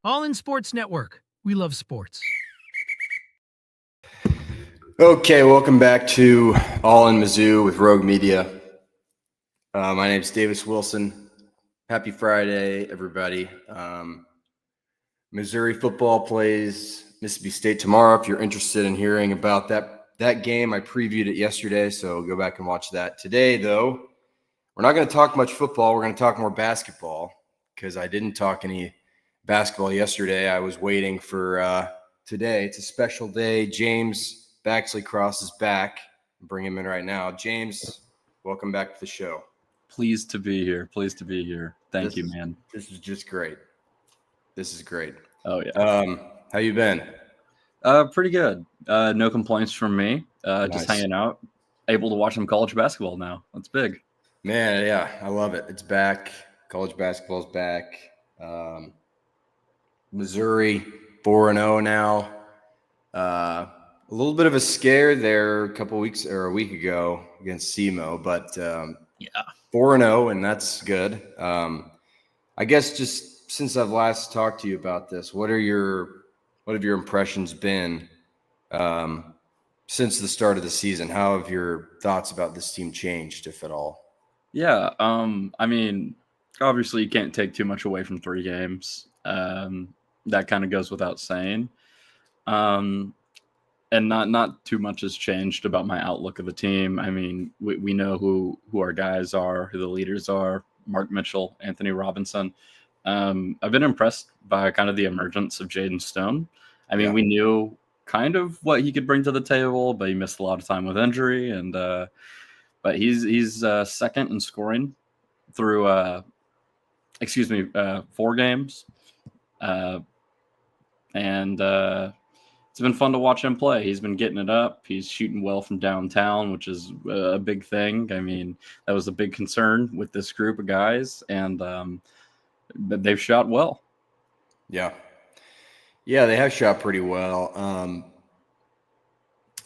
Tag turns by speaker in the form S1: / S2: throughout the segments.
S1: All in Sports Network. We love sports.
S2: Okay, welcome back to All in Mizzou with Rogue Media. My name is Davis Wilson. Happy Friday, everybody. Missouri football plays Mississippi State tomorrow. If you're interested in hearing about that game, I previewed it yesterday, so go back and watch that. Today, though, we're not going to talk much football. We're going to talk more basketball because I didn't talk any basketball yesterday. I was waiting for today. It's a special day. James Baxley-Cross is back. Bring him in right now. James, welcome back to the show.
S3: Pleased to be here. Thank you, man.
S2: This is just great. This is great.
S3: Oh, yeah.
S2: How you been?
S3: Pretty good. No complaints from me.
S2: Nice.
S3: Just hanging out. Able to watch some college basketball now. That's big.
S2: Man, yeah, I love it. It's back. College basketball's back. Missouri 4-0 now. A little bit of a scare there a week ago against SEMO, but 4-0, and that's good. I guess just since I've last talked to you about this, what have your impressions been since the start of the season? How have your thoughts about this team changed, if at all?
S3: Yeah, I mean, obviously you can't take too much away from 3 games. That kind of goes without saying. And not too much has changed about my outlook of the team. I mean, we know who our guys are, who the leaders are: Mark Mitchell, Anthony Robinson. I've been impressed by kind of the emergence of Jaden Stone. I mean, we knew kind of what he could bring to the table, but he missed a lot of time with injury. And but he's second in scoring through 4 games, and it's been fun to watch him play. He's been getting it up. He's shooting well from downtown, which is a big thing. I mean, that was a big concern with this group of guys, and they've shot well.
S2: Yeah, they have shot pretty well.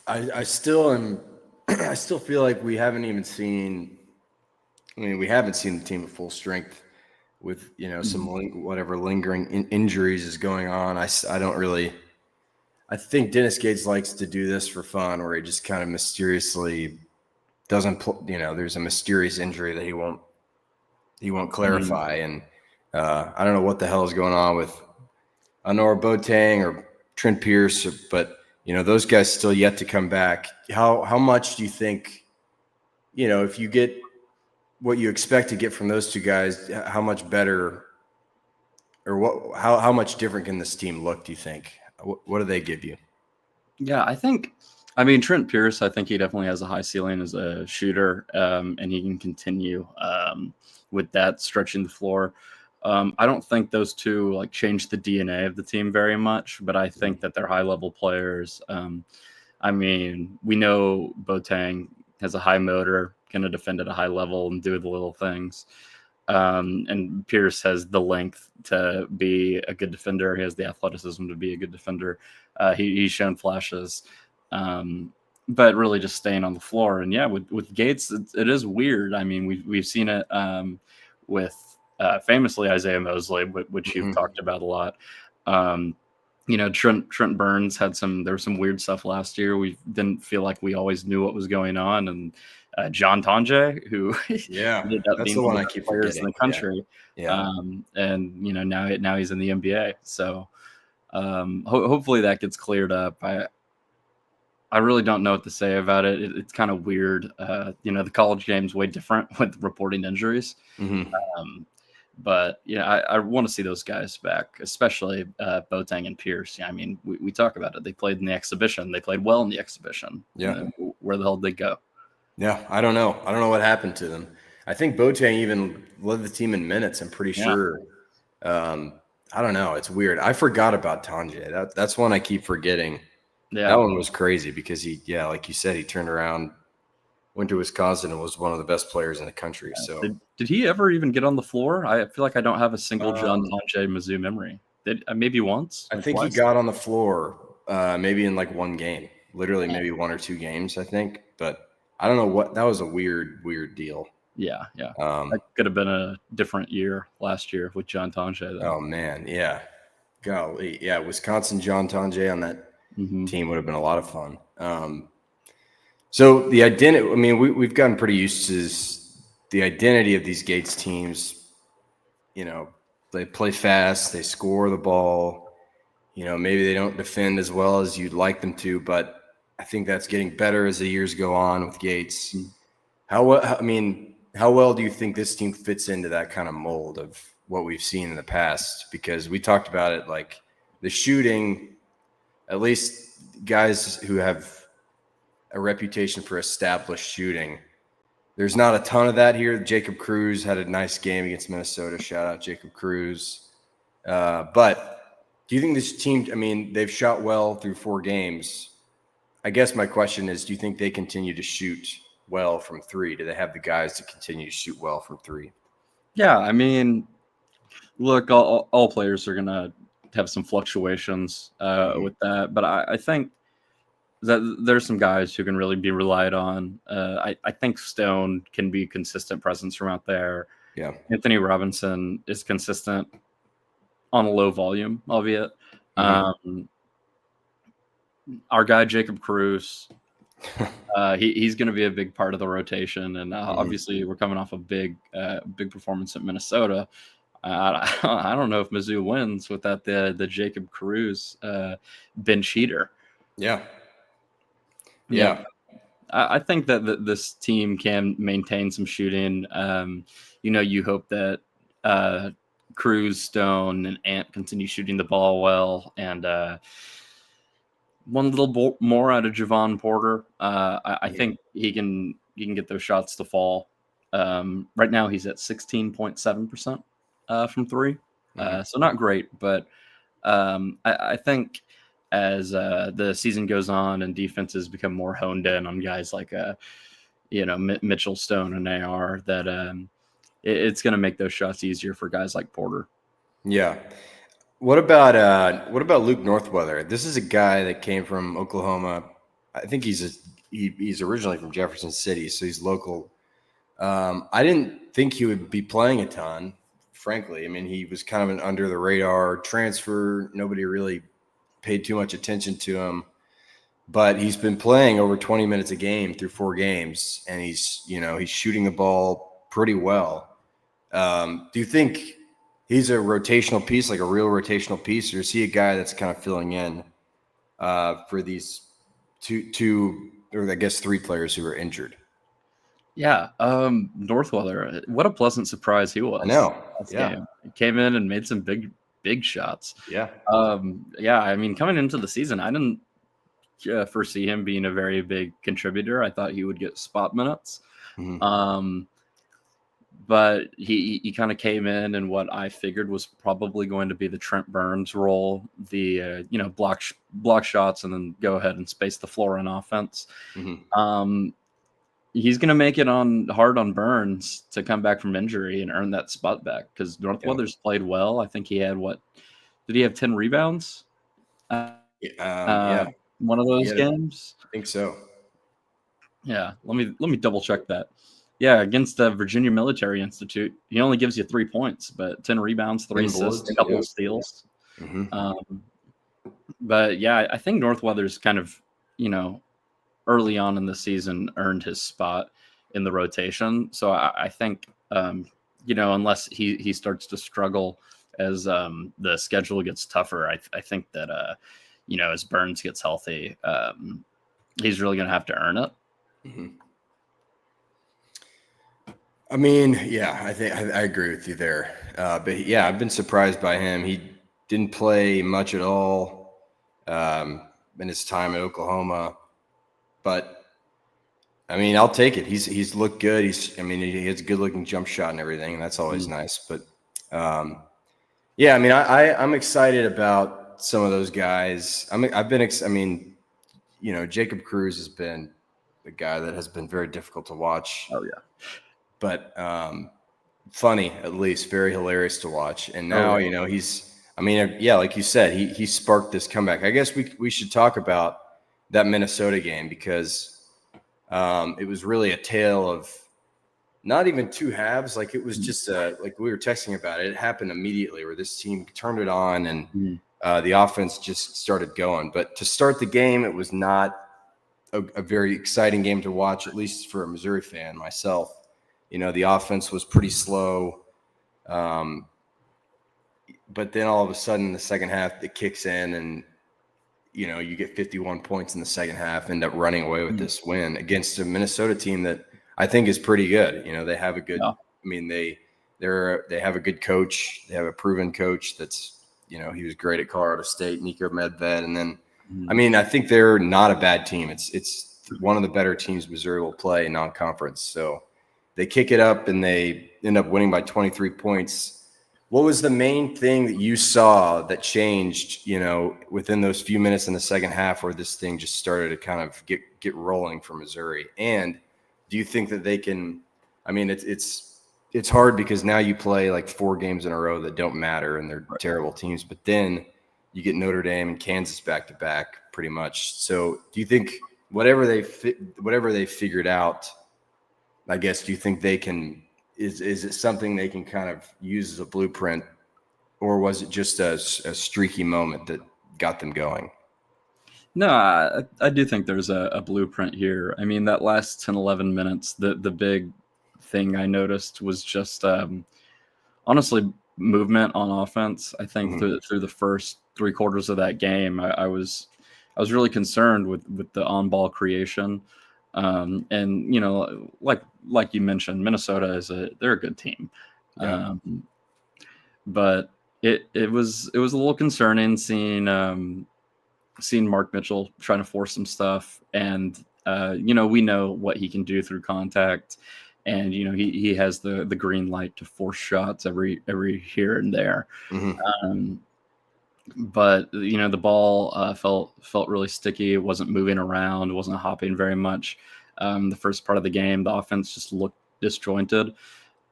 S2: I still feel like we haven't seen the team at full strength with some whatever lingering injuries is going on. I think Dennis Gates likes to do this for fun, where he just kind of mysteriously doesn't, there's a mysterious injury that he won't clarify. And I don't know what the hell is going on with Honor Boateng or Trent Pierce, but those guys still yet to come back. How much do you think, if you get what you expect to get from those two guys, how much better or how much different can this team look, do you think? What do they give you?
S3: Yeah, Trent Pierce, I think he definitely has a high ceiling as a shooter, and he can continue with that, stretching the floor. I don't think those two change the DNA of the team very much, but I think that they're high-level players. We know Boateng has a high motor, can defend at a high level and do the little things. And Pierce has the length to be a good defender. He has the athleticism to be a good defender. He's shown flashes, but really just staying on the floor. And yeah, with Gates, it is weird. I mean, we've seen it with famously Isaiah Mosley, which you've talked about a lot. Trent Burns there was some weird stuff last year. We didn't feel like we always knew what was going on. And John Tonje, who ended up being one of the players in the country. And now he's in the NBA. So hopefully that gets cleared up. I really don't know what to say about it. It's kind of weird. The college game's way different with reporting injuries. But I want to see those guys back, especially Boateng and Pierce. I mean, we talk about it. They played in the exhibition. They played well in the exhibition.
S2: Yeah.
S3: Where the hell did they go?
S2: Yeah, I don't know. I don't know what happened to them. I think Boateng even led the team in minutes, I'm pretty sure. I don't know. It's weird. I forgot about Tonje. That's one I keep forgetting. Yeah. That one was crazy because he, like you said, he turned around, went to Wisconsin, and was one of the best players in the country. So
S3: did he ever even get on the floor? I feel like I don't have a single John Tonje Mizzou memory. Maybe once?
S2: I think twice? He got on the floor maybe in one game. Literally maybe 1 or 2 games, I think. But I don't know that was a weird deal.
S3: Yeah. That could have been a different year last year with John Tonje.
S2: Oh, man, yeah. golly, yeah, Wisconsin John Tonje on that
S3: Mm-hmm.
S2: team would have been a lot of fun. So the identity, I mean, we've gotten pretty used to the identity of these Gates teams. You know, they play fast, they score the ball. You know, maybe they don't defend as well as you'd like them to, but I think that's getting better as the years go on with Gates. How well do you think this team fits into that kind of mold of what we've seen in the past? Because we talked about it, like the shooting, at least guys who have a reputation for established shooting. There's not a ton of that here. Jacob Cruz had a nice game against Minnesota. Shout out Jacob Cruz. But do you think this team, I mean, they've shot well through 4 games. I guess my question is, do you think they continue to shoot well from 3? Do they have the guys to continue to shoot well from 3?
S3: Yeah, I mean, look, all players are going to have some fluctuations with that. But I think that there's some guys who can really be relied on. I think Stone can be a consistent presence from out there.
S2: Yeah.
S3: Anthony Robinson is consistent on a low volume, albeit. Our guy, Jacob Cruz, he's going to be a big part of the rotation. And obviously, we're coming off a big performance at Minnesota. I don't know if Mizzou wins without the Jacob Cruz bench heater.
S2: Yeah.
S3: I think that this team can maintain some shooting. You hope that Cruz, Stone, and Ant continue shooting the ball well, and one little more out of Javon Porter. I think he can get those shots to fall. Right now, he's at 16.7% from 3, so not great, but I think as the season goes on and defenses become more honed in on guys like Mitchell, Stone, and AR, that it's going to make those shots easier for guys like Porter.
S2: Yeah. What about Luke Northweather? This is a guy that came from Oklahoma. I think he's originally from Jefferson City, so he's local. I didn't think he would be playing a ton, frankly. I mean, he was kind of an under the radar transfer. Nobody really paid too much attention to him, but he's been playing over 20 minutes a game through 4 games, and he's shooting the ball pretty well. Do you think he's a rotational piece, like a real rotational piece, or is he a guy that's kind of filling in for these two, or I guess 3 players who are injured?
S3: Yeah, Northweather, what a pleasant surprise he was.
S2: I know.
S3: Game. He came in and made some big shots.
S2: Yeah.
S3: I mean, coming into the season, I didn't foresee him being a very big contributor. I thought he would get spot minutes. But he kind of came in what I figured was probably going to be the Trent Burns role, the block shots and then go ahead and space the floor in offense. He's going to make it hard on Burns to come back from injury and earn that spot back, because Northweather's played well. I think he had did he have 10 rebounds? One of those games?
S2: I think so.
S3: Yeah, let me double check that. Yeah, against the Virginia Military Institute, he only gives you 3 points, but 10 rebounds, 3 assists, a couple of steals. But yeah, I think Northweather's kind of, early on in the season earned his spot in the rotation. So I think, unless he starts to struggle as the schedule gets tougher, I think that, as Burns gets healthy, he's really going to have to earn it.
S2: I mean, yeah, I think I agree with you there. But yeah, I've been surprised by him. He didn't play much at all in his time at Oklahoma, but I mean, I'll take it. He's looked good. He has a good looking jump shot and everything, and that's always nice. But yeah, I mean, I'm excited about some of those guys. Jacob Cruz has been a guy that has been very difficult to watch.
S3: Oh yeah.
S2: But funny, at least, very hilarious to watch. And now, like you said, he sparked this comeback. I guess we should talk about that Minnesota game, because it was really a tale of not even 2 halves. Like, it was just like we were texting about it. It happened immediately, where this team turned it on, and the offense just started going. But to start the game, it was not a very exciting game to watch, at least for a Missouri fan myself. The offense was pretty slow. But then all of a sudden, in the second half, it kicks in, and you get 51 points in the second half, end up running away with this win against a Minnesota team that I think is pretty good. They have a good.
S3: Yeah.
S2: I mean, they have a good coach. They have a proven coach that's he was great at Colorado State, Nico Medved, and then I mean I think they're not a bad team. It's one of the better teams Missouri will play in non-conference. So they kick it up and they end up winning by 23 points. What was the main thing that you saw that changed, within those few minutes in the second half where this thing just started to kind of get rolling for Missouri? And do you think that they can? I mean, it's hard because now you play like 4 games in a row that don't matter and they're terrible teams, but then you get Notre Dame and Kansas back to back pretty much. So do you think whatever they figured out, I guess, do you think they can? Is it something they can kind of use as a blueprint, or was it just a streaky moment that got them going?
S3: No, I do think there's a blueprint here. I mean, that last 10, 11 minutes, the big thing I noticed was just honestly movement on offense. I think through the first 3 quarters of that game, I was really concerned with the on-ball creation. And like you mentioned, Minnesota they're a good team.
S2: Yeah.
S3: But it was a little concerning seeing Mark Mitchell trying to force some stuff, and we know what he can do through contact, and he has the green light to force shots every here and there. But the ball felt really sticky. It wasn't moving around. It wasn't hopping very much. The first part of the game, the offense just looked disjointed.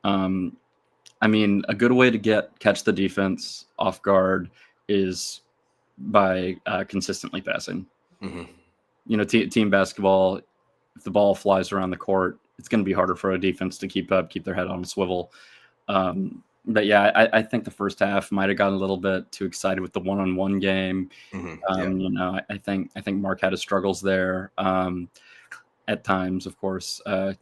S3: I mean, a good way to catch the defense off guard is by consistently passing. Team basketball, if the ball flies around the court, it's going to be harder for a defense to keep their head on a swivel. But yeah, I think the first half might have gotten a little bit too excited with the one-on-one game. I think Mark had his struggles there at times, of course. I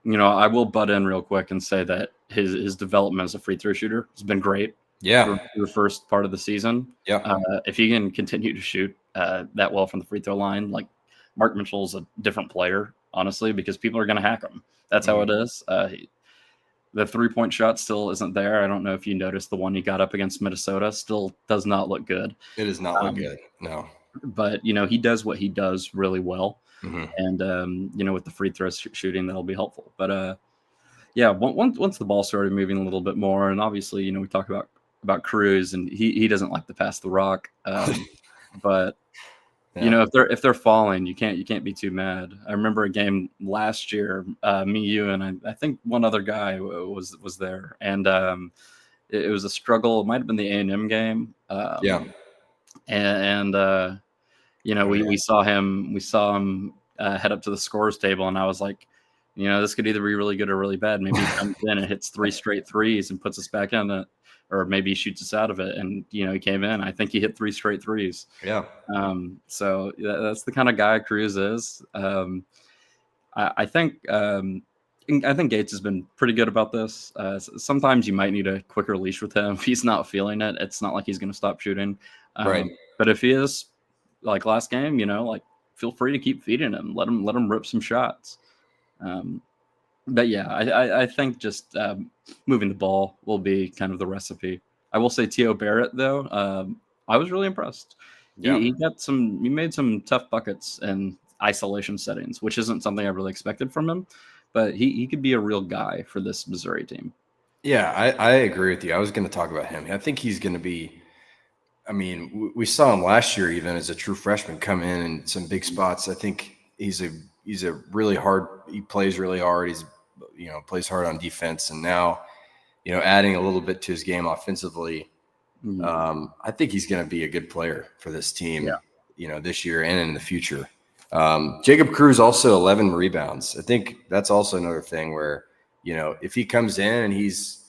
S3: will butt in real quick and say that his development as a free throw shooter has been great.
S2: Yeah,
S3: through the first part of the season.
S2: Yeah,
S3: if he can continue to shoot that well from the free throw line, like Mark Mitchell's a different player, honestly, because people are going to hack him. That's how it is. The 3-point shot still isn't there. I don't know if you noticed the one he got up against Minnesota still does not look good.
S2: It does not look good. No.
S3: But, he does what he does really well. And, with the free throw shooting, that'll be helpful. But, yeah, once the ball started moving a little bit more, and obviously, we talk about Cruz, and he doesn't like to pass the rock. But if they're falling, you can't be too mad. I remember a game last year, me, you, and I think one other guy was there, and it was a struggle. It might have been the A&M game. We saw him head up to the scores table, and I was like, this could either be really good or really bad. Maybe he comes in and hits 3 straight threes and puts us back in it, or maybe he shoots us out of it. And he came in. I think he hit 3 straight threes.
S2: Yeah.
S3: So that's the kind of guy Cruz is. I think Gates has been pretty good about this. Sometimes you might need a quicker leash with him if he's not feeling it. It's not like he's going to stop shooting.
S2: Right.
S3: But if he is, like last game, feel free to keep feeding him. Let him rip some shots. But yeah, I think just moving the ball will be kind of the recipe. I will say T.O. Barrett, though, I was really impressed. Yeah. He made some tough buckets in isolation settings, which isn't something I really expected from him, but he could be a real guy for this Missouri team.
S2: Yeah, I agree with you. I was going to talk about him. I think he's going to be, I mean, we saw him last year even as a true freshman come in some big spots. I think he's a really hard, he plays really hard. He's, plays hard on defense. And now, adding a little bit to his game offensively, I think he's going to be a good player for this team, this year and in the future. Jacob Cruz also 11 rebounds. I think that's also another thing where, if he comes in and he's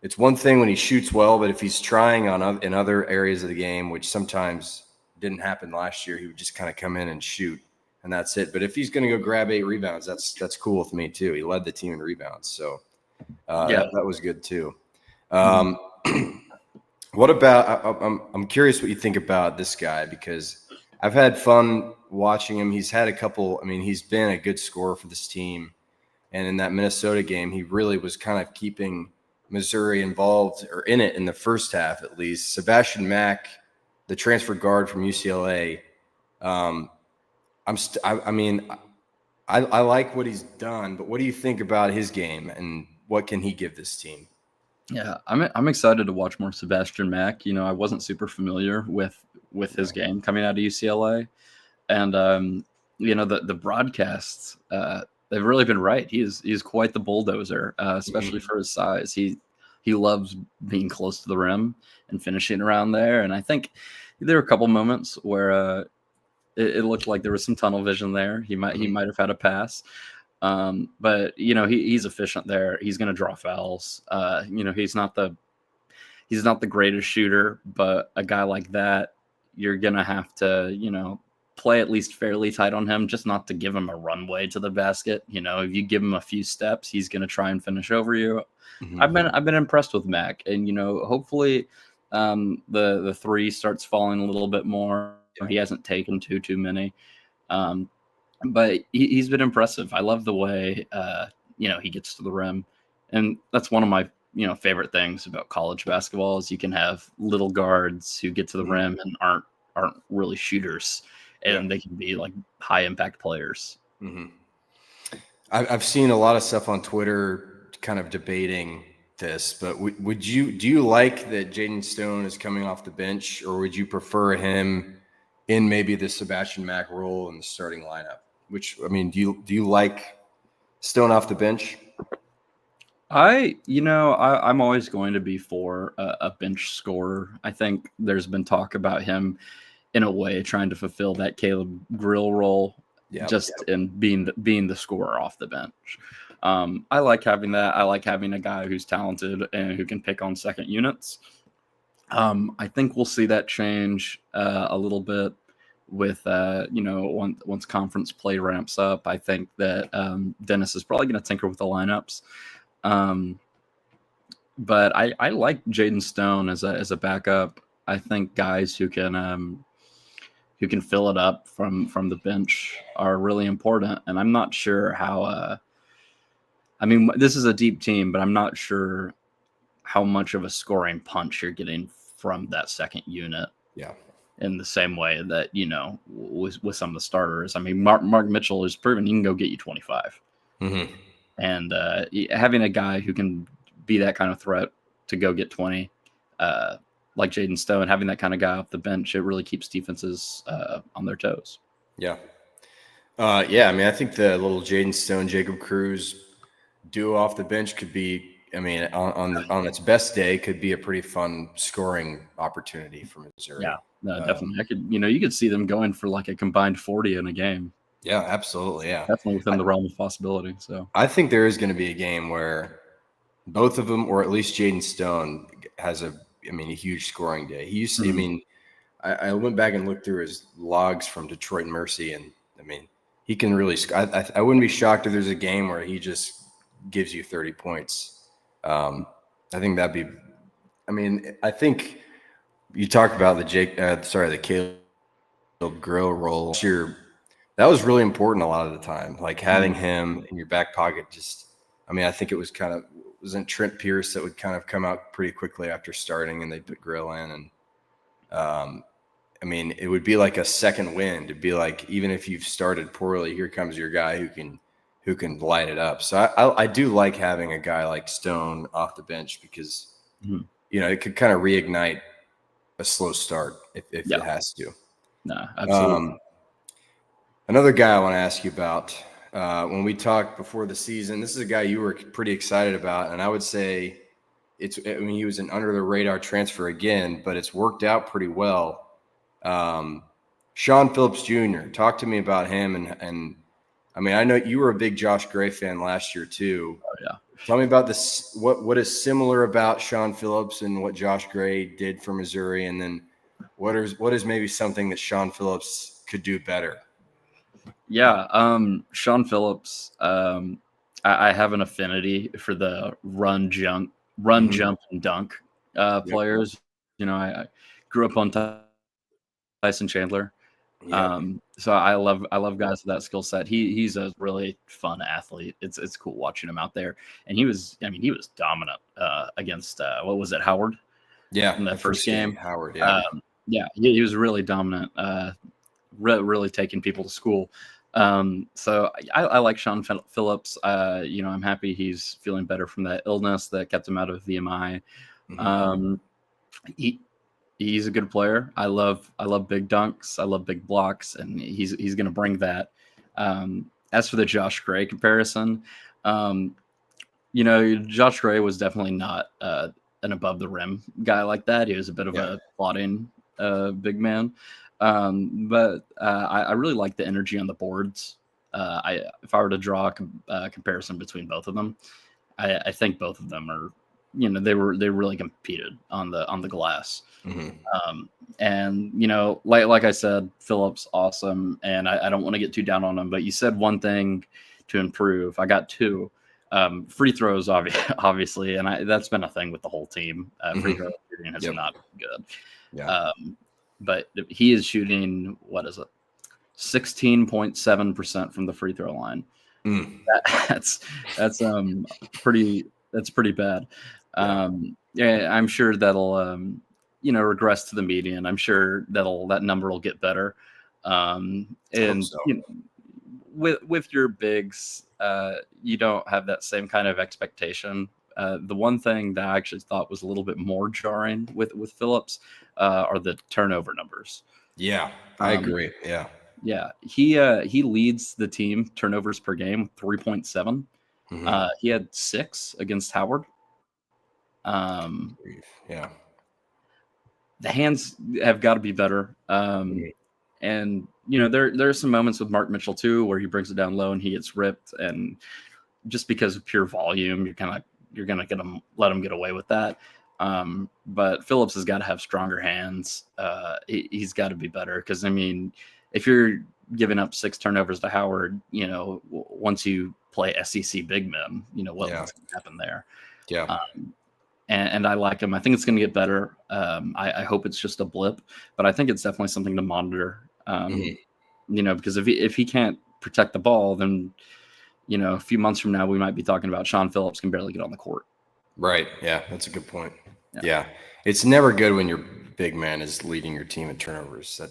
S2: it's one thing when he shoots well, but if he's trying in other areas of the game, which sometimes didn't happen last year, he would just kind of come in and shoot, and that's it. But if he's going to go grab 8 rebounds, that's cool with me too. He led the team in rebounds, so that was good too. What about? I'm curious what you think about this guy, because I've had fun watching him. He's had a couple. I mean, he's been a good scorer for this team, and in that Minnesota game, he really was kind of keeping Missouri involved or in it in the first half at least. Sebastian Mack, the transfer guard from UCLA. I mean, I like what he's done, but what do you think about his game and what can he give this team?
S3: Yeah, I'm excited to watch more Sebastian Mack. I wasn't super familiar with his game coming out of UCLA, and the broadcasts they've really been right. He's quite the bulldozer, especially for his size. He loves being close to the rim and finishing around there. And I think there were a couple moments where it looked like there was some tunnel vision there. He might have had a pass. But he's efficient there. He's going to draw fouls. He's not the greatest shooter, but a guy like that, you're going to have to, play at least fairly tight on him, just not to give him a runway to the basket. If you give him a few steps, he's going to try and finish over you. I've been impressed with Mac, and hopefully the three starts falling a little bit more. He hasn't taken too many. But he's been impressive. I love the way, he gets to the rim. And that's one of my, favorite things about college basketball is you can have little guards who get to the rim and aren't really shooters, and they can be like high impact players.
S2: I've seen a lot of stuff on Twitter kind of debating this, but do you like that Jaden Stone is coming off the bench, or would you prefer him in maybe the Sebastian Mack role in the starting lineup? Do you like Stone off the bench?
S3: I'm always going to be for a bench scorer. I think there's been talk about him in a way trying to fulfill that Caleb Grill role, in being the scorer off the bench. I like having that. I like having a guy who's talented and who can pick on second units. I think we'll see that change a little bit with once conference play ramps up. I think that Dennis is probably going to tinker with the lineups. But I like Jaden Stone as a backup. I think guys who can fill it up from the bench are really important. And I'm not sure how. This is a deep team, but I'm not sure how much of a scoring punch you're getting from that second unit.
S2: Yeah.
S3: In the same way that, with some of the starters. Mark Mitchell has proven he can go get you 25. And having a guy who can be that kind of threat to go get 20, like Jaden Stone, having that kind of guy off the bench, it really keeps defenses on their toes.
S2: Yeah. I think the little Jaden Stone, Jacob Cruz duo off the bench could be, on its best day, could be a pretty fun scoring opportunity for Missouri.
S3: Yeah, no, definitely. You could see them going for like a combined 40 in a game.
S2: Yeah, absolutely. Yeah,
S3: definitely within the realm of possibility. So I
S2: think there is going to be a game where both of them, or at least Jaden Stone, has a huge scoring day. He used to. I went back and looked through his logs from Detroit Mercy, and he can really. I wouldn't be shocked if there's a game where he just gives you 30 points. I think that'd be. I think you talked about the Caleb Grill role. That was really important a lot of the time. Like having him in your back pocket. I think it was wasn't Trent Pierce that would kind of come out pretty quickly after starting, and they put Grill in, and it would be like a second wind. It'd be like, even if you've started poorly, here comes your guy who can light it up. So I do like having a guy like Stone off the bench because, it could kind of reignite a slow start if it has to.
S3: No, absolutely.
S2: Another guy I want to ask you about, when we talked before the season, this is a guy you were pretty excited about, and I would say he was an under the radar transfer again, but it's worked out pretty well. Sean Phillips Jr., talk to me about him and I mean, I know you were a big Josh Gray fan last year too.
S3: Oh, yeah.
S2: Tell me about this. What is similar about Sean Phillips and what Josh Gray did for Missouri, and then what is maybe something that Sean Phillips could do better?
S3: Yeah, Sean Phillips. I have an affinity for the run, jump, and dunk players. You know, I grew up on Tyson Chandler. So I love guys with that skill set. He's a really fun athlete. It's cool watching him out there. And he was dominant against what was it, Howard?
S2: Yeah,
S3: In that first game.
S2: Howard. Yeah,
S3: he was really dominant. Really taking people to school. So I like Sean Phillips. I'm happy he's feeling better from that illness that kept him out of VMI. He's a good player. I love big dunks. I love big blocks, and he's going to bring that. As for the Josh Gray comparison, Josh Gray was definitely not an above the rim guy like that. He was a bit of a plotting big man. But I really like the energy on the boards. If I were to draw a comparison between both of them, I think both of them are, they really competed on the glass. And like I said, Phillips awesome, and I don't want to get too down on him, but you said one thing to improve. I got two. Free throws, obviously, and that's been a thing with the whole team. Free throw shooting has not been good.
S2: Yeah.
S3: But he is shooting, 16.7% from the free throw line. That's pretty bad. I'm sure that'll regress to the median. I'm sure that number will get better. With your bigs, you don't have that same kind of expectation. The one thing that I actually thought was a little bit more jarring with Phillips are the turnover numbers.
S2: Yeah, I agree. Yeah.
S3: Yeah, he leads the team turnovers per game, 3.7. He had 6 against Howard.
S2: Yeah,
S3: the hands have got to be better. And there are some moments with Mark Mitchell too where he brings it down low and he gets ripped, and just because of pure volume, you're gonna let him get away with that. But Phillips has got to have stronger hands. He's got to be better, because if you're giving up 6 turnovers to Howard, once you play SEC big men, what's going to happen there?
S2: Yeah.
S3: And I like him. I think it's going to get better. I hope it's just a blip, but I think it's definitely something to monitor. Because if he can't protect the ball, then a few months from now we might be talking about Sean Phillips can barely get on the court.
S2: Right. Yeah, that's a good point. Yeah. It's never good when your big man is leading your team in turnovers.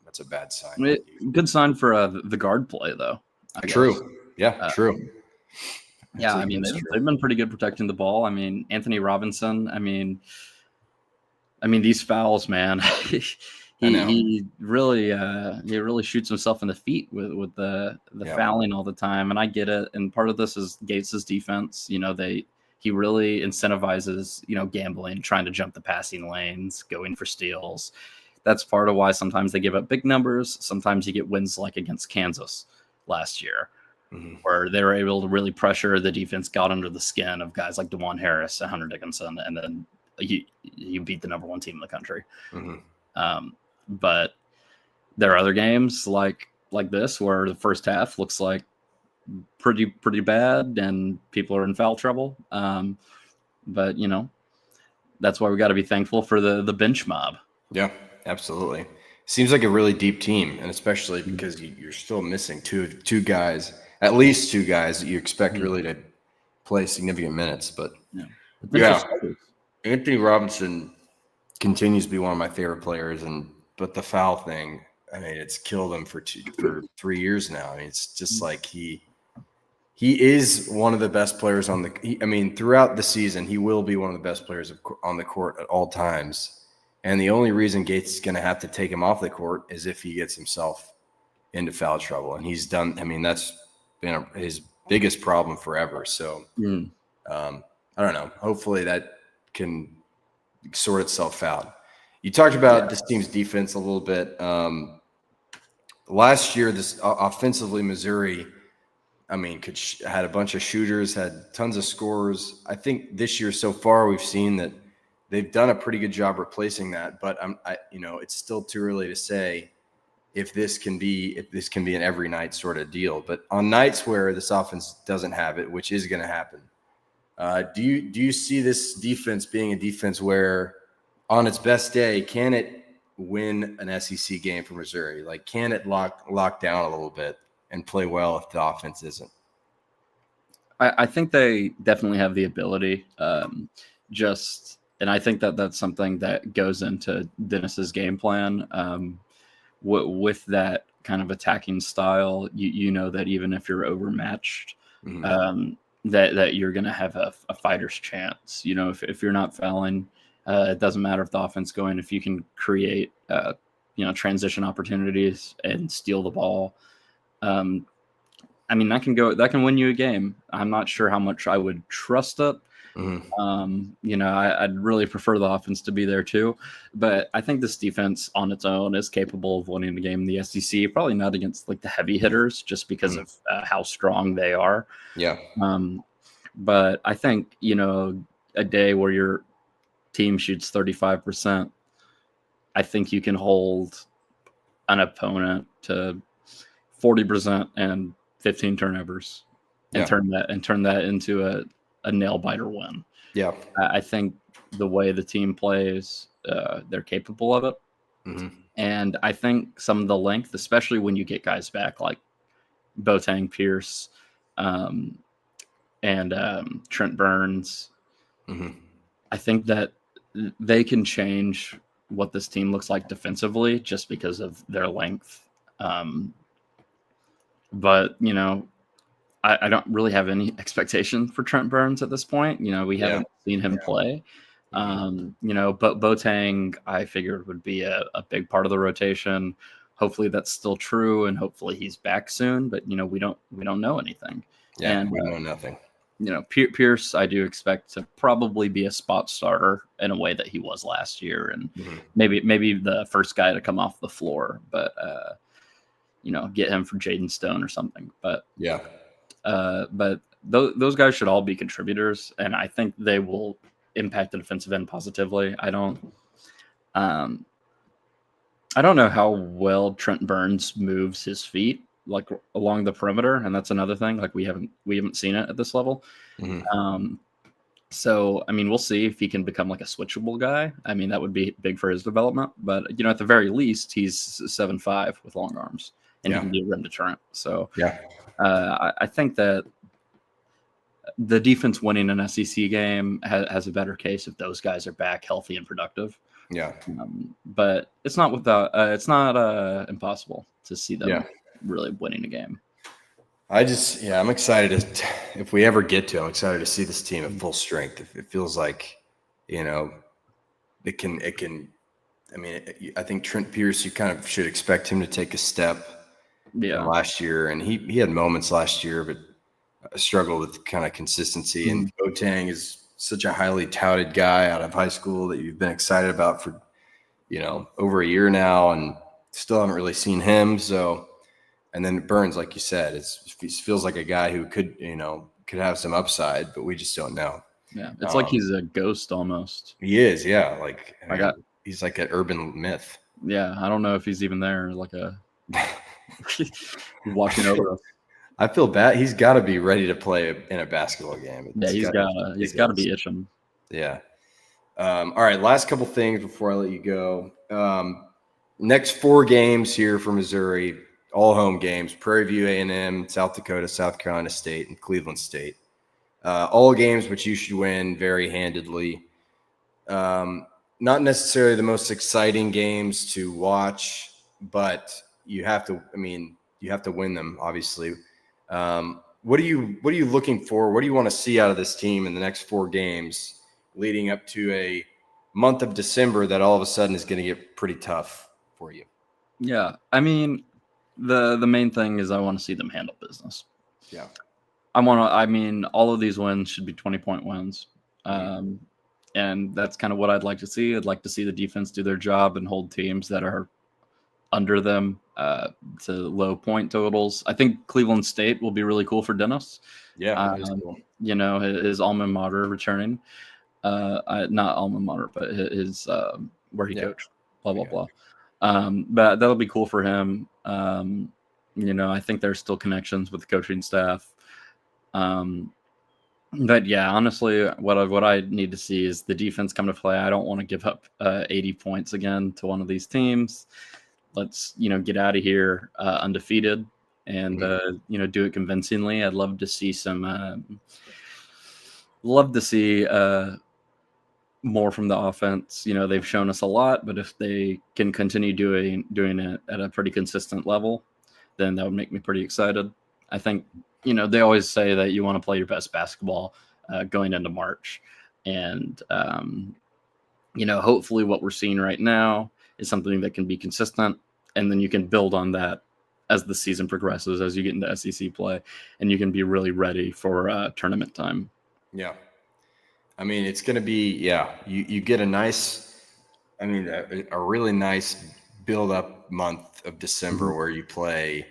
S2: That's a bad sign.
S3: Good sign for the guard play, though.
S2: True. Yeah, true.
S3: Yeah, they've been pretty good protecting the ball. Anthony Robinson. These fouls, man. he really shoots himself in the feet with the fouling all the time, and I get it. And part of this is Gates's defense. He really incentivizes gambling, trying to jump the passing lanes, going for steals. That's part of why sometimes they give up big numbers. Sometimes you get wins like against Kansas last year, where they were able to really pressure the defense, got under the skin of guys like DeJuan Harris and Hunter Dickinson, and then you beat the number 1 team in the country. But there are other games like this where the first half looks like pretty bad and people are in foul trouble. But that's why we got to be thankful for the bench mob.
S2: Yeah, absolutely. Seems like a really deep team, and especially because you're still missing two guys, at least 2 guys that you expect really to play significant minutes. But Anthony Robinson continues to be one of my favorite players, but the foul thing, it's killed him for 3 years now. It's just like he is one of the best players throughout the season, he will be one of the best players on the court at all times. And the only reason Gates is going to have to take him off the court is if he gets himself into foul trouble. And he's done. That's been his biggest problem forever. So I don't know. Hopefully that can sort itself out. You talked about this team's defense a little bit. last year, this offensively, Missouri, I mean, had a bunch of shooters, had tons of scorers. I think this year so far, we've seen that they've done a pretty good job replacing that. But it's still too early to say if this can be an every night sort of deal. But on nights where this offense doesn't have it, which is going to happen, do you see this defense being a defense where, on its best day, can it win an SEC game for Missouri? Like, can it lock down a little bit and play well if the offense isn't?
S3: I think they definitely have the ability. And I think that's something that goes into Dennis's game plan. With that kind of attacking style, you know that even if you're overmatched, that you're going to have a fighter's chance. You know, if you're not fouling, it doesn't matter if the offense going. If you can create, transition opportunities and steal the ball, I mean, that can win you a game. I'm not sure how much I would trust it. I'd really prefer the offense to be there too, but I think this defense on its own is capable of winning the game in the SEC. Probably not against like the heavy hitters, just because of how strong they are.
S2: Yeah.
S3: But I think a day where your team shoots 35%, I think you can hold an opponent to 40% and 15 turnovers, and turn that into a nail biter win.
S2: Yeah,
S3: I think the way the team plays, they're capable of it. And I think some of the length, especially when you get guys back like Boateng, Pierce, and Trent Burns, I think that they can change what this team looks like defensively just because of their length. But I don't really have any expectation for Trent Burns at this point. We haven't seen him play. But Boateng, I figured, would be a big part of the rotation. Hopefully that's still true, and hopefully he's back soon. But we don't know anything.
S2: Yeah,
S3: and
S2: we know nothing.
S3: Pierce, I do expect to probably be a spot starter in a way that he was last year, and maybe the first guy to come off the floor. But get him for Jaden Stone or something. But but those guys should all be contributors, and I think they will impact the defensive end positively. I don't know how well Trent Burns moves his feet like along the perimeter, and that's another thing. Like we haven't seen it at this level. So I mean, we'll see if he can become like a switchable guy. I mean, that would be big for his development. But at the very least, he's 7'5" with long arms, and he can be a rim deterrent. So I think that the defense winning an SEC game has a better case if those guys are back healthy and productive. But it's not impossible to see them really winning a game.
S2: I'm excited if we ever get to. I'm excited to see this team at full strength. It feels like, it can. I mean, I think Trent Pierce, you kind of should expect him to take a step from last year, and he had moments last year, but struggled with kind of consistency. And Boateng is such a highly touted guy out of high school that you've been excited about for over a year now, and still haven't really seen him. So, and then Burns, like you said, he feels like a guy who could have some upside, but we just don't know.
S3: Yeah, it's like he's a ghost almost.
S2: He is, yeah. Like he's like an urban myth.
S3: Yeah, I don't know if he's even there. Like watching over us.
S2: I feel bad. He's got to be ready to play in a basketball game.
S3: He's got to be itching.
S2: Yeah. All right. Last couple things before I let you go. Next 4 games here for Missouri, all home games: Prairie View A&M, South Dakota, South Carolina State, and Cleveland State. All games which you should win very handedly. Not necessarily the most exciting games to watch, but you have to win them, obviously. What are you looking for? What do you want to see out of this team in the next 4 games leading up to a month of December that all of a sudden is going to get pretty tough for you?
S3: Yeah. I mean, the main thing is I want to see them handle business.
S2: Yeah.
S3: All of these wins should be 20-point wins. And that's kind of what I'd like to see. I'd like to see the defense do their job and hold teams that are under them to low point totals. I think Cleveland State will be really cool for Dennis.
S2: Yeah, that is cool.
S3: His alma mater returning. Not alma mater, but his where he coached. Blah blah blah. But that'll be cool for him. I think there's still connections with the coaching staff. But yeah, honestly, what I need to see is the defense come to play. I don't want to give up 80 points again to one of these teams. Let's get out of here undefeated and do it convincingly. I'd love to see more from the offense. They've shown us a lot, but if they can continue doing it at a pretty consistent level, then that would make me pretty excited. I think they always say that you want to play your best basketball going into March, and hopefully what we're seeing right now is something that can be consistent, and then you can build on that as the season progresses, as you get into SEC play, and you can be really ready for tournament time.
S2: Yeah. I mean, it's going to be, you get a really nice build-up month of December where you play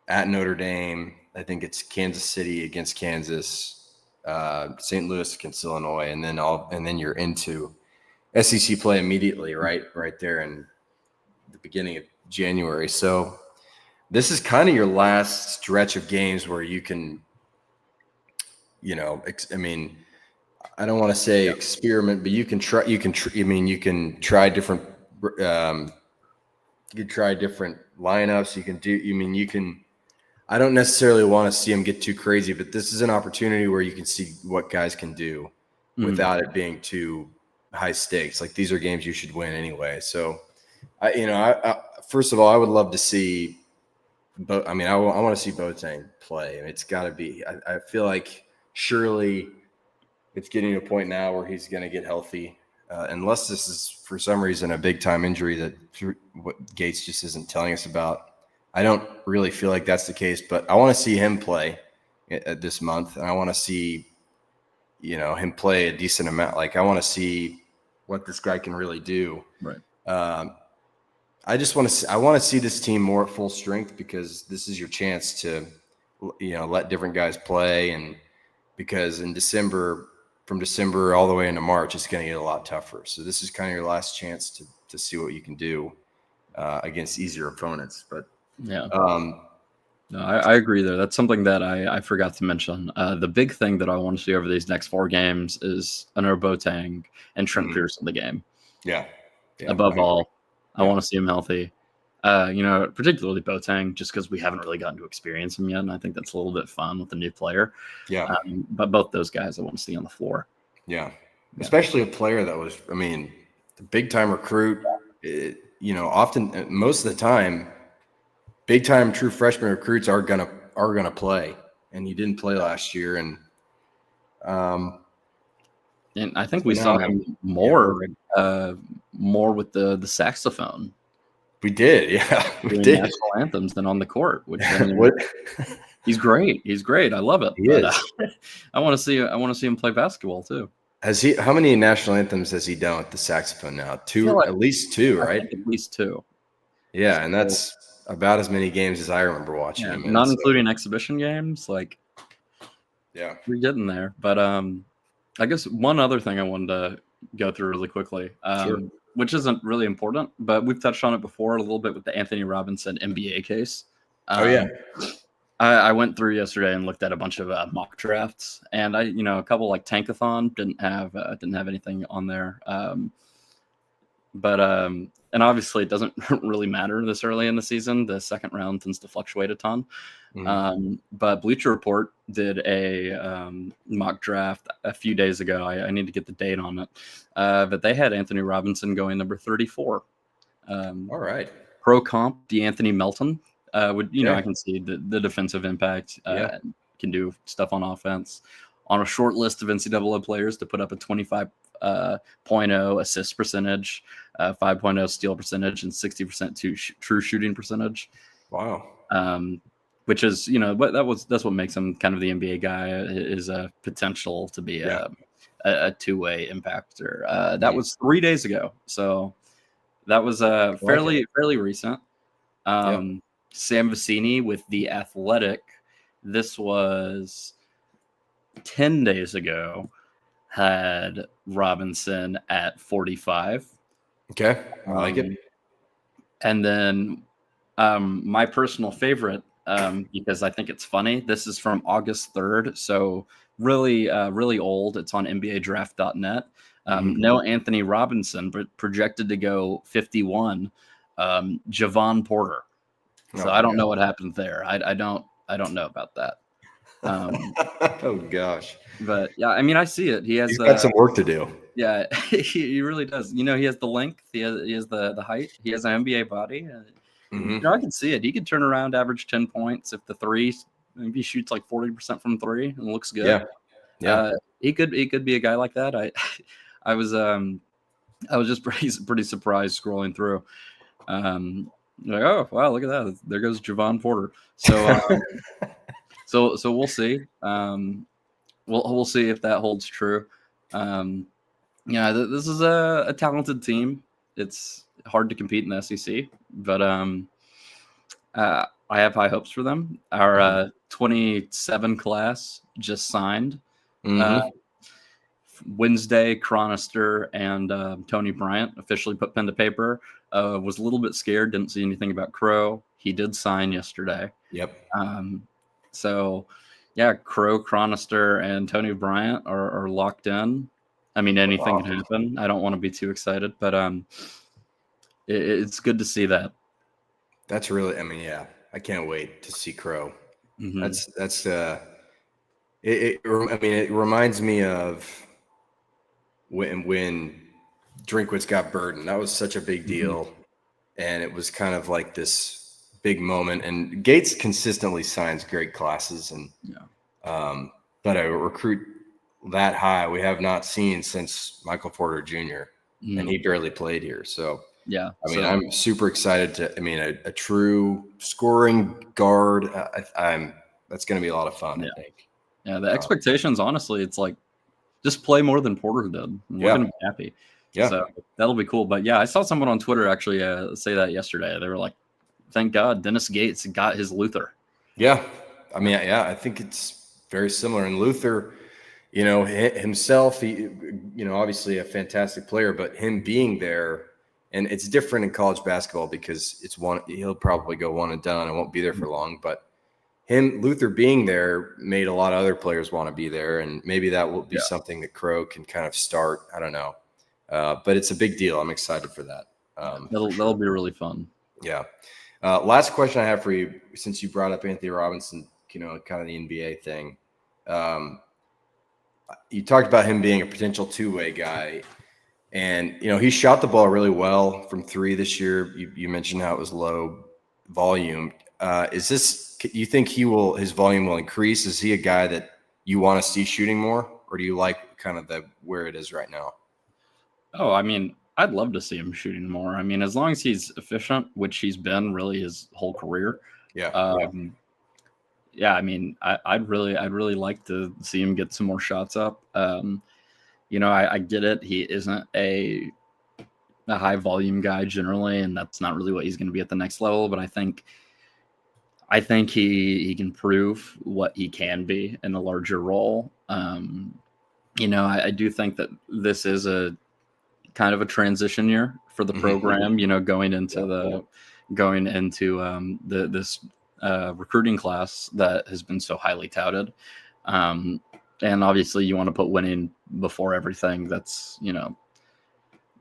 S2: at Notre Dame. I think it's Kansas City against Kansas, St. Louis against Illinois, and then you're into SEC play immediately, right there in the beginning of January. So this is kind of your last stretch of games where you can, I don't want to say experiment, but you can try different, lineups. I don't necessarily want to see them get too crazy, but this is an opportunity where you can see what guys can do without it being too high stakes. Like, these are games you should win anyway. So I first of all, I would love to see, I want to see Boateng play. It's got to be, I feel like surely it's getting to a point now where he's going to get healthy, unless this is for some reason a big time injury that what Gates just isn't telling us about. I don't really feel like that's the case, but I want to see him play this month, and I want to see, him play a decent amount. Like, I want to see what this guy can really do.
S3: Right.
S2: I want to see this team more at full strength, because this is your chance to, let different guys play, and because from December all the way into March, it's going to get a lot tougher. So this is kind of your last chance to see what you can do against easier opponents. But
S3: yeah, no, I agree there. That's something that I forgot to mention. The big thing that I want to see over these next 4 games is another Boateng and Trent Pierce in the game.
S2: Yeah.
S3: Above all, I want to see him healthy. Particularly Boateng, just because we haven't really gotten to experience him yet, and I think that's a little bit fun with a new player.
S2: Yeah.
S3: But both those guys I want to see on the floor.
S2: Yeah. Especially a player that was, the big time recruit. Often, most of the time, big time true freshman recruits are gonna play, and he didn't play last year, and
S3: I think we saw him more with the saxophone.
S2: We did, yeah.
S3: We did national anthems than on the court, which he's great. He's great. I love it.
S2: He is.
S3: I want to see him play basketball too.
S2: How many national anthems has he done with the saxophone now? 2, at least 2, right?
S3: At least 2.
S2: Yeah, and that's about as many games as I remember watching him in.
S3: Not including exhibition games. Like,
S2: yeah,
S3: we're getting there. But I guess one other thing I wanted to go through really quickly.
S2: Sure.
S3: Which isn't really important, but we've touched on it before a little bit with the Anthony Robinson NBA case. I went through yesterday and looked at a bunch of mock drafts, and a couple like Tankathon didn't have anything on there. And obviously it doesn't really matter this early in the season. The second round tends to fluctuate a ton. But Bleacher Report did a mock draft a few days ago. I need to get the date on it. But they had Anthony Robinson going number 34.
S2: All right.
S3: Pro comp DeAnthony Melton I can see the defensive impact. Can do stuff on offense. On a short list of NCAA players to put up a 25.0 assist percentage, 5.0 steal percentage, and 60% true shooting percentage.
S2: Wow.
S3: Which is, that's what makes him kind of the NBA guy, is a potential to be a two-way impactor. That was 3 days ago. So that was fairly recent. Sam Vecini with The Athletic. This was 10 days ago, had Robinson at 45.
S2: Okay, I like it.
S3: And then my personal favorite, because I think it's funny, this is from August 3rd, so really, really old. It's on NBADraft.net. No Anthony Robinson, but projected to go 51. Javon Porter. So I don't know what happened there. I don't know about that.
S2: Oh gosh.
S3: But yeah, I mean, I see it.
S2: He's got some work to do.
S3: Yeah, he really does. He has the length. He has the height. He has an NBA body. I can see it. He could turn around, average 10 points if the three, maybe shoots like 40% from three and looks good.
S2: Yeah.
S3: He could be a guy like that. I was just pretty surprised scrolling through. Like, oh wow, look at that! There goes Javon Porter. So so we'll see. We'll see if that holds true. This is a talented team. It's hard to compete in the SEC, but I have high hopes for them. Our 27 class just signed. Wednesday, Chronister and Tony Bryant officially put pen to paper. Was a little bit scared, didn't see anything about Crow. He did sign yesterday.
S2: Yep.
S3: So, yeah, Crow, Chronister, and Tony Bryant are locked in. I mean, anything can happen. I don't want to be too excited, but it's good to see that.
S2: That's really, I can't wait to see Crow. It reminds me of when Drinkwitz got Burden. That was such a big deal. And it was kind of like this big moment. And Gates consistently signs great classes. And but a recruit that high we have not seen since Michael Porter Jr. And he barely played here. So I'm super excited a true scoring guard. That's going to be a lot of fun. I think.
S3: Yeah, the expectations, honestly, it's like just play more than Porter did. We're going to be happy.
S2: Yeah.
S3: So that'll be cool. But yeah, I saw someone on Twitter actually say that yesterday. They were like, thank God Dennis Gates got his Luther.
S2: Yeah. I think it's very similar. And Luther, himself, he, obviously a fantastic player, but him being there, and it's different in college basketball because he'll probably go one and done and won't be there for long. But Luther being there made a lot of other players want to be there. And maybe that will be something that Crow can kind of start. I don't know. But it's a big deal. I'm excited for that.
S3: That'll be really fun.
S2: Yeah. Last question I have for you, since you brought up Anthony Robinson, kind of the NBA thing. You talked about him being a potential two-way guy. And, he shot the ball really well from three this year. You mentioned how it was low volume. You think his volume will increase? Is he a guy that you want to see shooting more, or do you like kind of where it is right now?
S3: Oh, I mean, I'd love to see him shooting more. I mean, as long as he's efficient, which he's been really his whole career. I mean, I'd really like to see him get some more shots up. I get it. He isn't a high volume guy generally, and that's not really what he's going to be at the next level. But I think he can prove what he can be in a larger role. I do think that this is a kind of a transition year for the program, going into this recruiting class that has been so highly touted. And obviously you want to put winning before everything. That's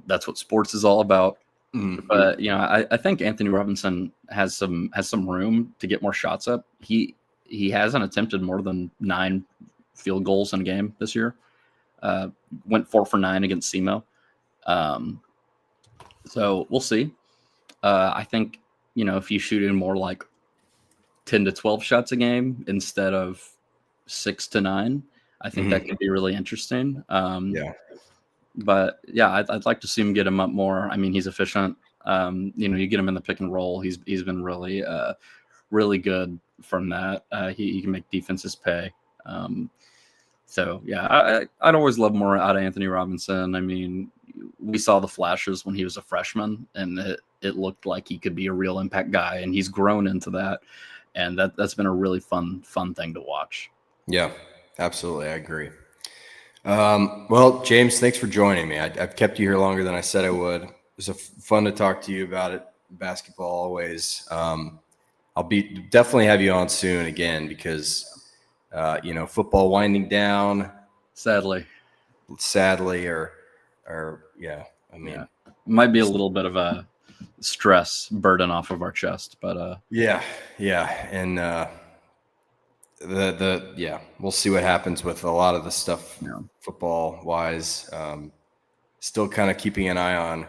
S3: what sports is all about. But I think Anthony Robinson has some room to get more shots up. He hasn't attempted more than 9 field goals in a game this year. Went 4 for 9 against SEMO. So we'll see. I think, if you shoot in more like 10 to 12 shots a game instead of 6 to 9, I think that could be really interesting. But yeah, I'd like to see him get him up more. I mean, he's efficient. You get him in the pick and roll. He's been really, really good from that. He can make defenses pay. So yeah, I'd always love more out of Anthony Robinson. I mean, we saw the flashes when he was a freshman, and it looked like he could be a real impact guy, and he's grown into that. And that's been a really fun thing to watch.
S2: Yeah, absolutely. I agree. Well, James, thanks for joining me. I've kept you here longer than I said I would. It was fun to talk to you about it. Basketball always. I'll definitely have you on soon again because, football winding down.
S3: Sadly,
S2: or yeah, I mean,
S3: it might be a little bit of a stress burden off of our chest, but
S2: yeah. And, we'll see what happens with a lot of the stuff football wise. Still kind of keeping an eye on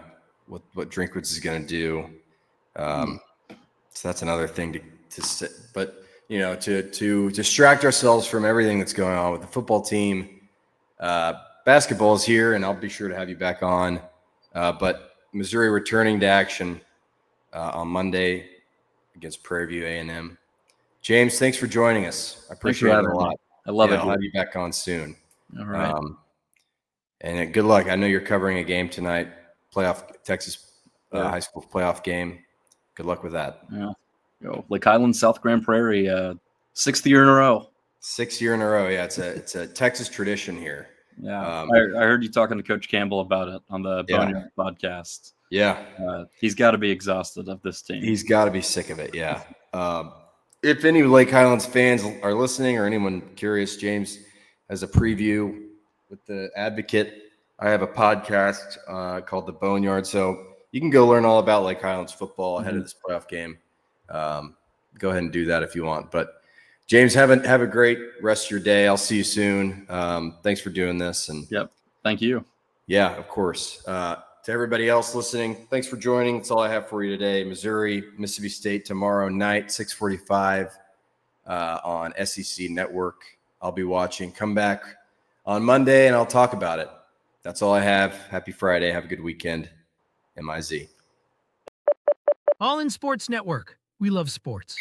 S2: what Drinkwitz is going to do. So that's another thing to sit, but to distract ourselves from everything that's going on with the football team. Basketball is here, and I'll be sure to have you back on. But Missouri returning to action on Monday against Prairie View A&M. James, thanks for joining us. I appreciate it a lot.
S3: I love it.
S2: I'll have you back on soon.
S3: All right.
S2: And good luck. I know you're covering a game tonight, Texas high school playoff game. Good luck with that.
S3: Yeah. Go Lake Highland, South Grand Prairie, 6th year in a row.
S2: 6th year in a row. Yeah, it's a Texas tradition here.
S3: Yeah, I heard you talking to Coach Campbell about it on the Boneyard podcast.
S2: Yeah,
S3: he's got to be exhausted of this team.
S2: He's got to be sick of it. Yeah. If any Lake Highlands fans are listening or anyone curious, James has a preview with the Advocate. I have a podcast called The Boneyard, so you can go learn all about Lake Highlands football ahead of this playoff game. Go ahead and do that if you want. But James, have a great rest of your day. I'll see you soon. Thanks for doing this. And
S3: yep, thank you.
S2: Yeah, of course. To everybody else listening, thanks for joining. That's all I have for you today. Missouri, Mississippi State tomorrow night, 6:45 on SEC Network. I'll be watching. Come back on Monday, and I'll talk about it. That's all I have. Happy Friday. Have a good weekend. MIZ.
S1: All in Sports Network. We love sports.